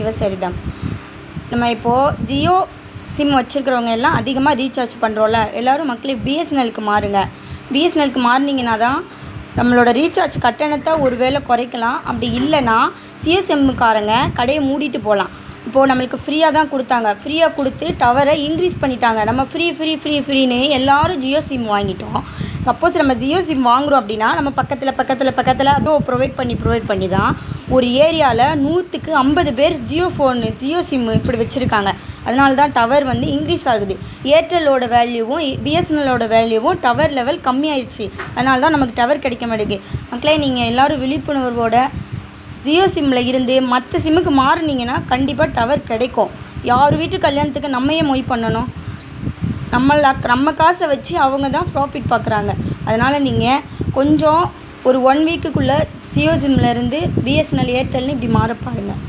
சிவசரிதம். நம்ம இப்போது ஜியோ சிம் வச்சுருக்கிறவங்க எல்லாம் அதிகமாக ரீசார்ஜ் பண்ணுறோம்ல, எல்லோரும் மக்களே பிஎஸ்என்எலுக்கு மாறுங்க. பிஎஸ்என்எலுக்கு மாறினீங்கன்னா தான் நம்மளோட ரீசார்ஜ் கட்டணத்தை ஒரு வேளை குறைக்கலாம். அப்படி இல்லைன்னா சிஎஸ்எம்முக்காரங்க கடையை மூடிட்டு போகலாம். இப்போது நம்மளுக்கு ஃப்ரீயாக தான் கொடுத்தாங்க, ஃப்ரீயாக கொடுத்து டவரை இன்க்ரீஸ் பண்ணிட்டாங்க. நம்ம ஃப்ரீன்னு எல்லோரும் ஜியோ சிம் வாங்கிட்டோம். சப்போஸ் நம்ம ஜியோ சிம் வாங்குகிறோம் அப்படின்னா நம்ம பக்கத்தில் அதோ ப்ரொவைட் பண்ணி தான் ஒரு ஏரியாவில் 100க்கு 50 பேர் ஜியோ சிம் இப்படி வச்சுருக்காங்க. அதனால தான் டவர் வந்து இன்க்ரீஸ் ஆகுது. ஏர்டெல்லோட வேல்யூவும் பிஎஸ்என்எல்லோட வேல்யூவும் டவர் லெவல் கம்மியாயிடுச்சு. அதனால தான் நமக்கு டவர் கிடைக்க மாட்டேங்குது. மக்களே, நீங்கள் எல்லோரும் விழிப்புணர்வோட ஜியோ சிம்மில் இருந்து மற்ற சிம்முக்கு மாறினீங்கன்னா கண்டிப்பாக டவர் கிடைக்கும். யார் வீட்டு கல்யாணத்துக்கு நம்மையே மொய் பண்ணணும்? நம்ம காசை வச்சு அவங்க தான் ப்ராஃபிட் பார்க்குறாங்க. அதனால் நீங்கள் கொஞ்சம் ஒரு 1 வீக்குக்குள்ளே ஜியோ சிம்மில் இருந்து பிஎஸ்என்எல் ஏர்டெல்னு இப்படி மாற பாருங்கள்.